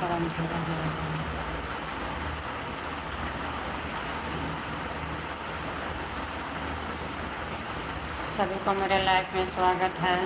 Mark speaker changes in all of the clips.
Speaker 1: पर अंधेरा हो रहा है। सभी को मेरे लाइफ में स्वागत है।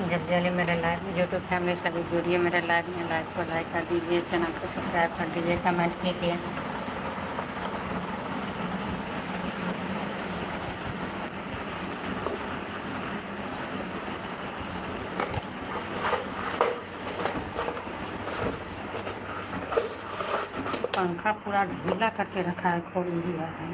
Speaker 1: जल्दी जल्दी मेरे लाइव में यूट्यूब फैमिली सभी जुड़िए मेरे लाइव में। लाइव को लाइक कर दीजिए, चैनल को सब्सक्राइब कर दीजिए, कमेंट कीजिए। पंखा पूरा ढीला करके रखा है, खोल दिया है।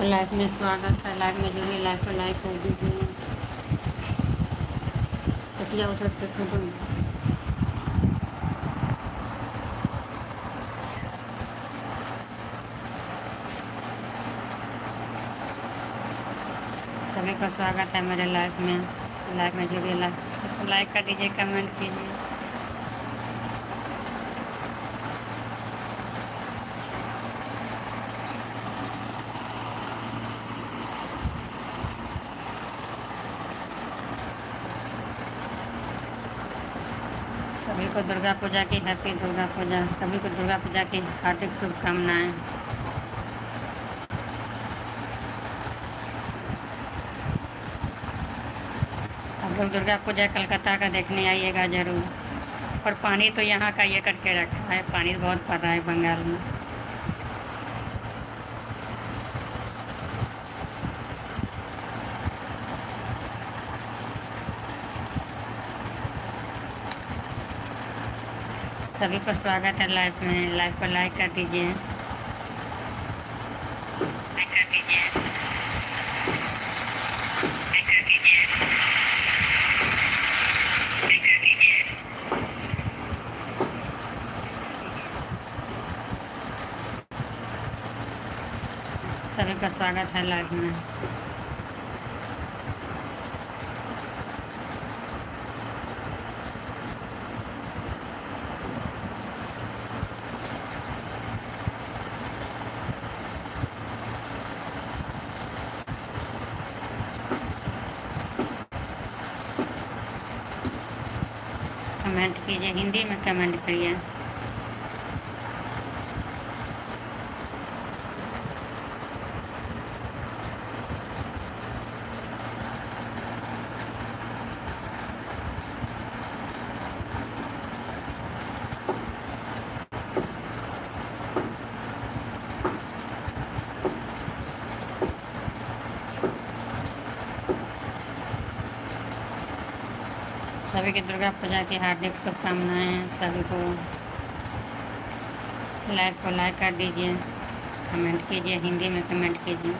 Speaker 1: लाइव में स्वागत है। लाइव में जुड़िए, लाइव को लाइक कर दीजिए। तकिया उधर से खोलो। सभी का स्वागत है मेरे लाइव में। लाइव में जुड़िए, लाइक कर दीजिए, कमेंट कीजिए। सभी को दुर्गा पूजा की हैप्पी दुर्गा पूजा। सभी को दुर्गा पूजा की हार्दिक शुभकामनाएं। आप लोग दुर्गा पूजा कलकत्ता का देखने आइएगा ज़रूर। और पानी तो यहाँ का ये करके रखा है, पानी बहुत पड़ रहा है बंगाल में। सभी को स्वागत है लाइव में। लाइव को लाइक कर दीजिए, लाइक कर दीजिए, लाइक कर दीजिए, लाइक कर दीजिए। सभी का स्वागत है लाइव में। कमेंट कीजिए, हिंदी में कमेंट करिए। सभी की दुर्गा पूजा की हार्दिक शुभकामनाएं। सभी को लाइव को लाइक कर दीजिए, कमेंट कीजिए, हिंदी में कमेंट कीजिए।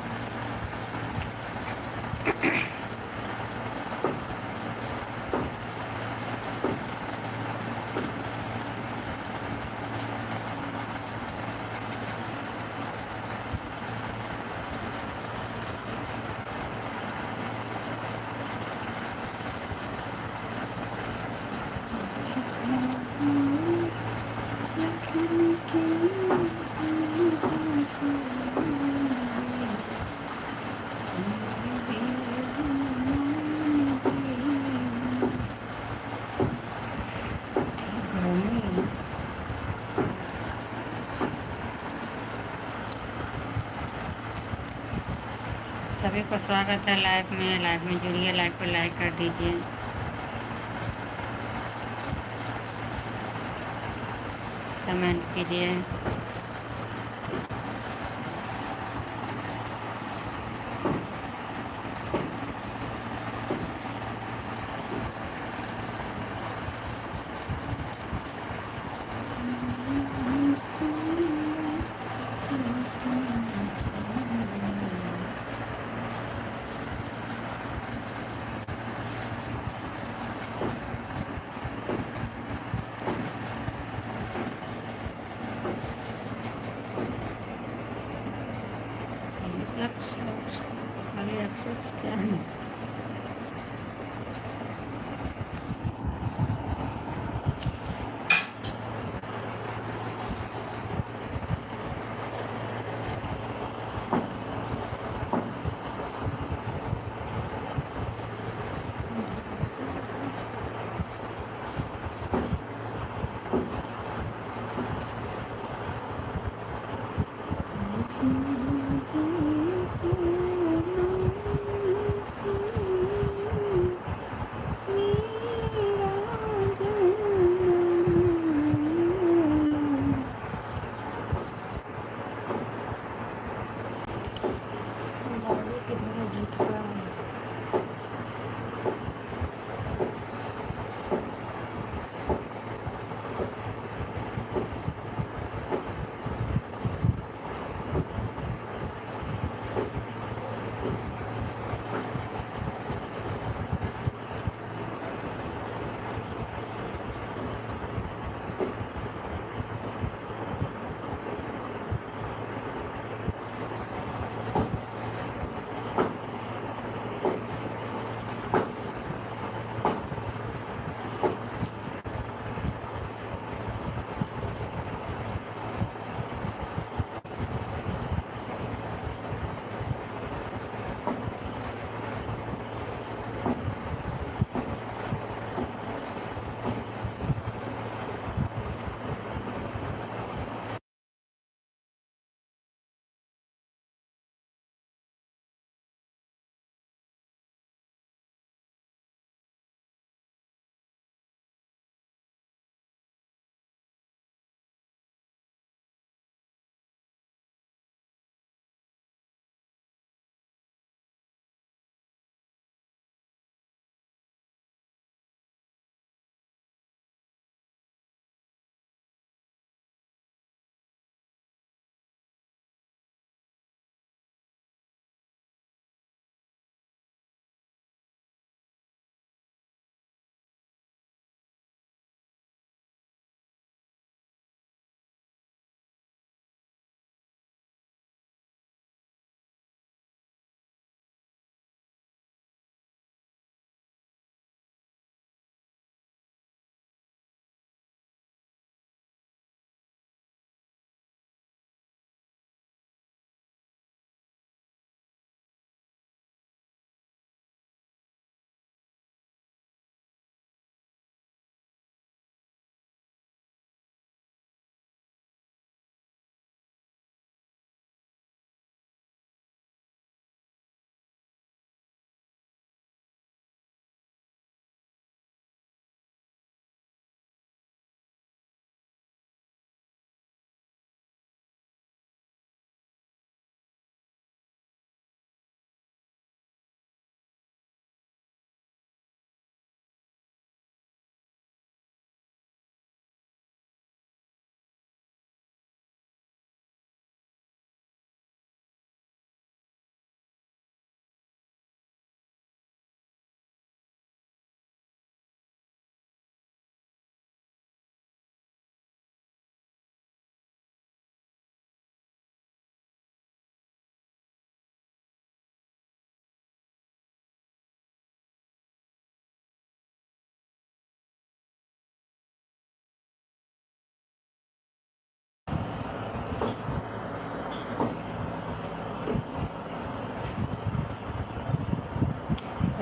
Speaker 1: सभी को स्वागत है लाइव में जुड़िए, लाइव को लाइक कर दीजिए, कमेंट कीजिए।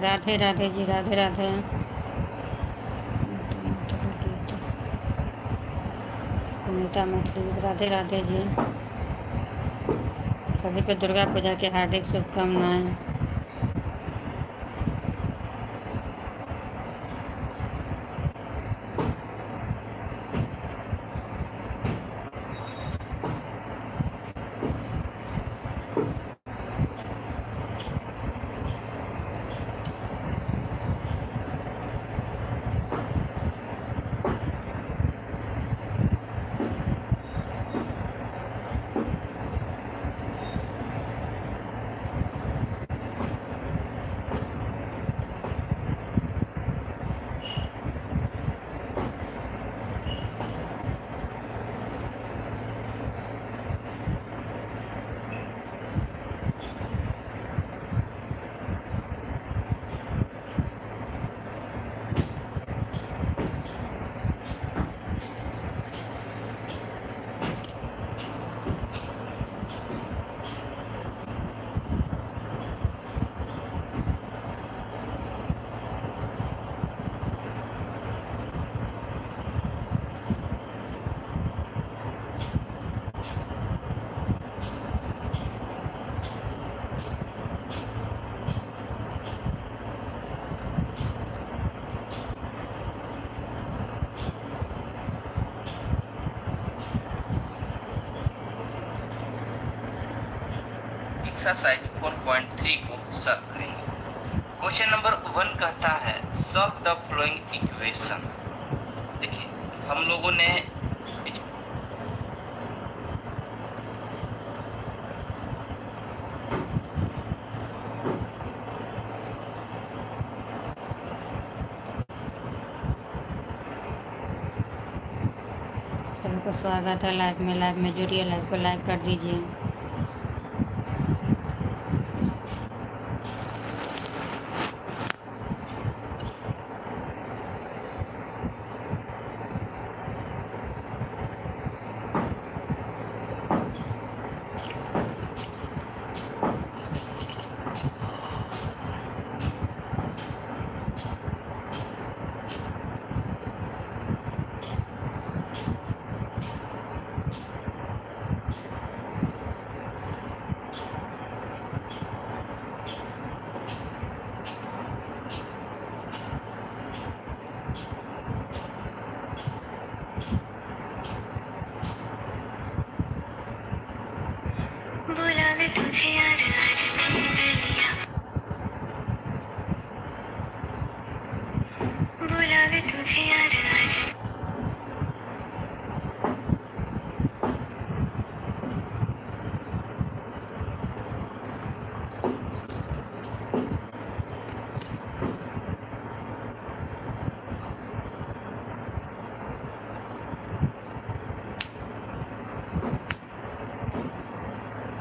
Speaker 1: राधे राधे जी, राधे राधे। सुनीता मैथिली, राधे राधे जी। सभी को दुर्गा पूजा की हार्दिक शुभकामनाएं।
Speaker 2: एक्सरसाइज 4.3 को सॉल्व करेंगे। क्वेश्चन नंबर 1 कहता है सॉल्व द फ्लोइंग इक्वेशन। देखिए हम लोगों ने
Speaker 1: सभी को स्वागत है लाइव में जुड़िए, लाइव को लाइक कर दीजिए।
Speaker 3: बुलावे तुझे यार आज मंगलिया, बुलावे तुझे यार आज।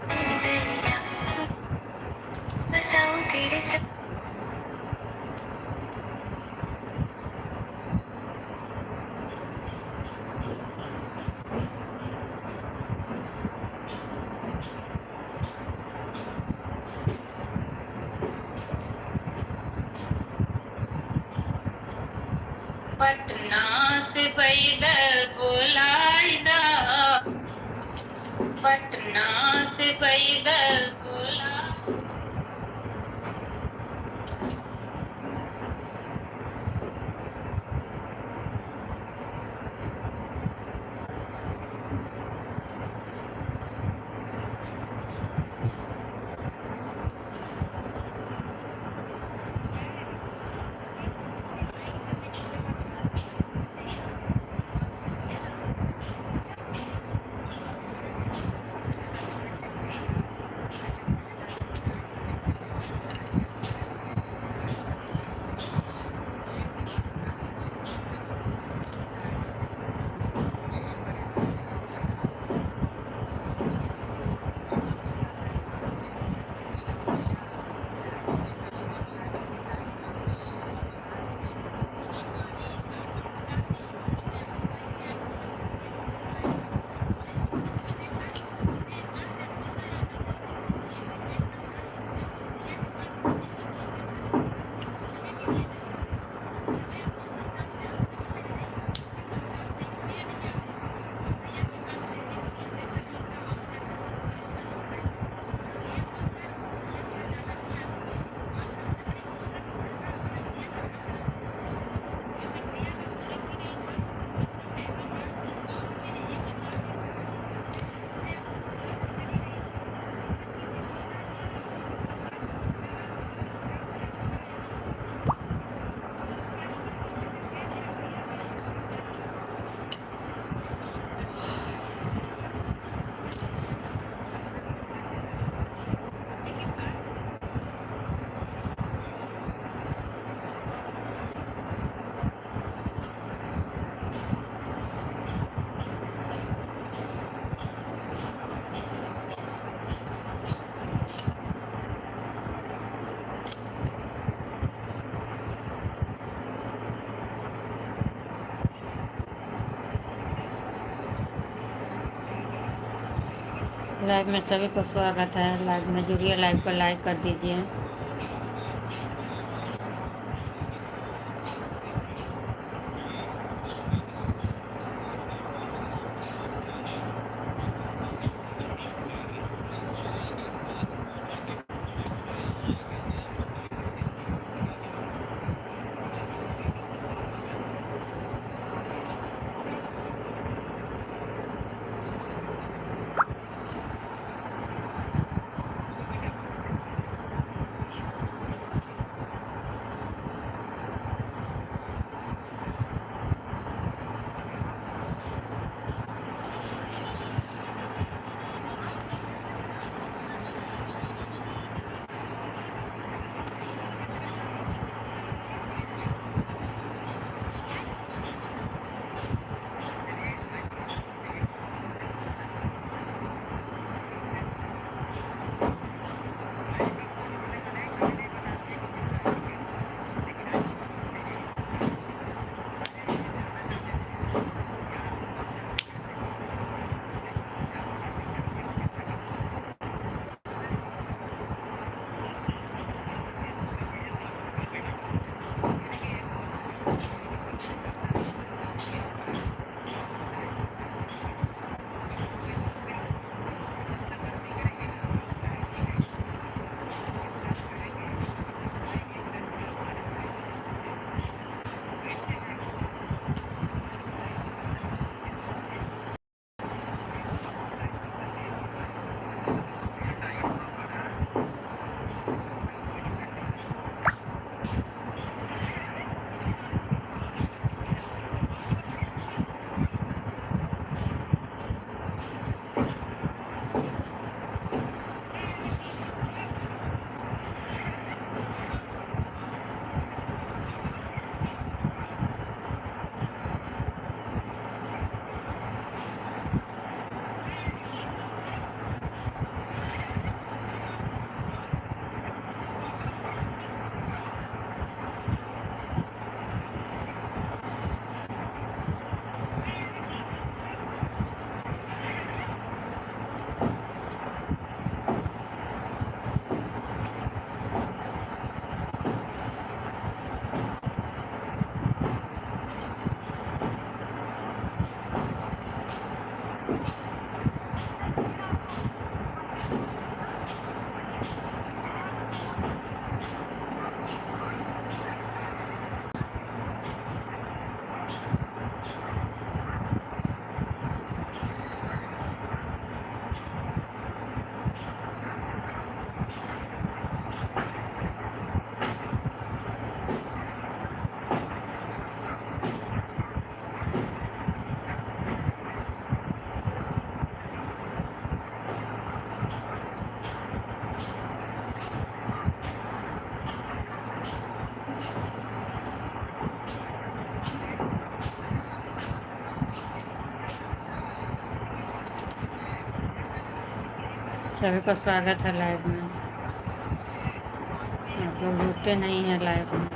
Speaker 3: मंगलिया बसाऊं तेरे साथ,
Speaker 1: पटना से पैदल बुलाइदा, पटना से पैदल बुला। लाइव में सभी को स्वागत है। लाइव में जुड़िए, लाइव को लाइक कर दीजिए। सभी को स्वागत है लाइव में। आप लोग जुड़ते नहीं हैं लाइव में।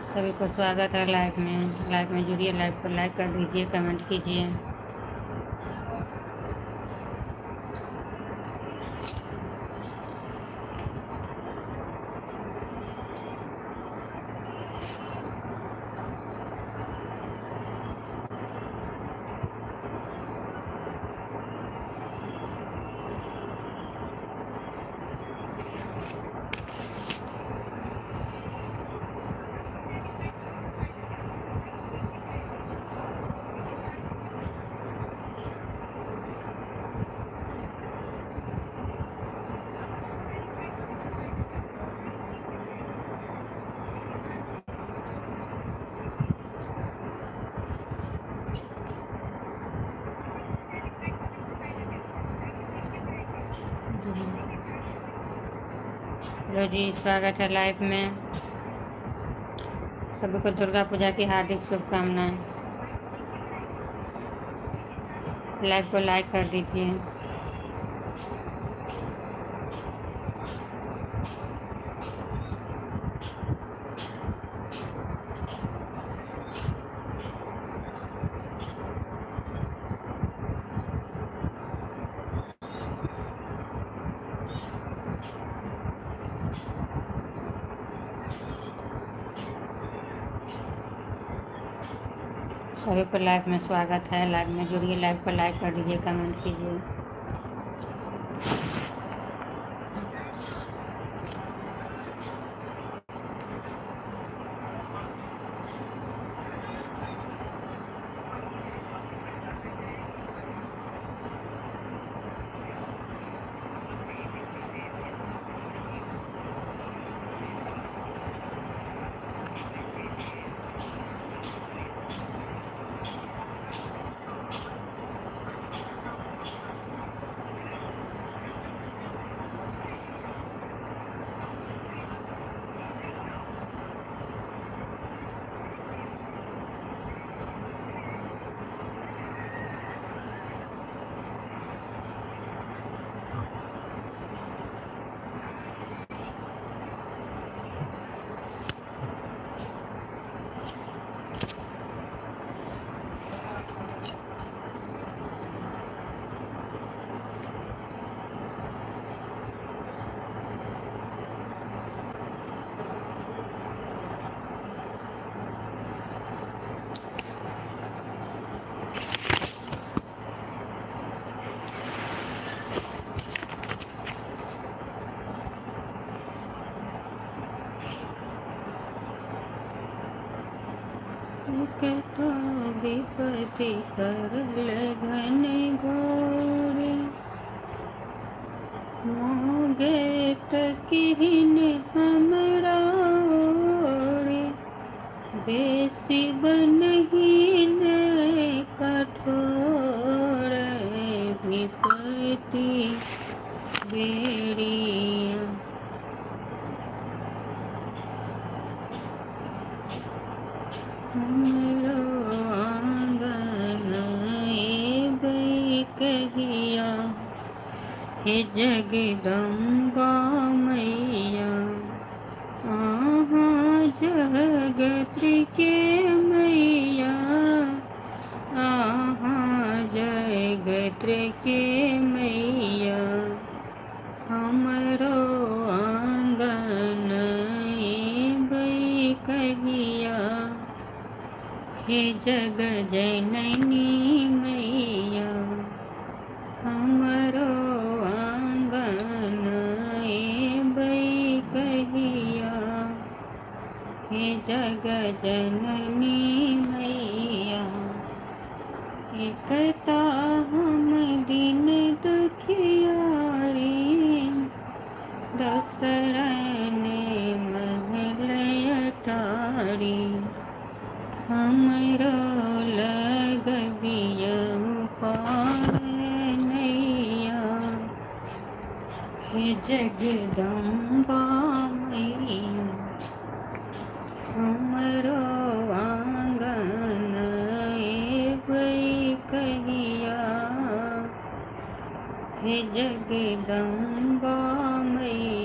Speaker 1: सभी को स्वागत है लाइव में जुड़िए, लाइव को लाइक कर दीजिए, कमेंट कीजिए। हेलो जी, स्वागत है लाइव में। सभी को दुर्गा पूजा की हार्दिक शुभकामनाएं। लाइव को लाइक कर दीजिए। सभी को लाइव में स्वागत है। लाइव में जुड़िए, लाइव को लाइक कर दीजिए, कमेंट कीजिए। कथा विपति करल घन घोर, मोगे तकिन हमरा ओर, बेसी बनहीन कठोर, विपति बेरिया। हमरो आंगन एबै कहिया, हे जगदम्बा मैया, आहा जगत के मैया, आहा जगत के मैया, हमरो आंगन बैकहिया, हे जग जननी मैया, हमरो आंगन बैकहिया, हे जग जननी मैया। एकता हम दिन दुखियारी, दसरन महल अटारी, हमरो लगबिया पार नैया, हे जगदम्बा मैया, हमरो आंगन बैकहिया, हे जगदम्बा मैया।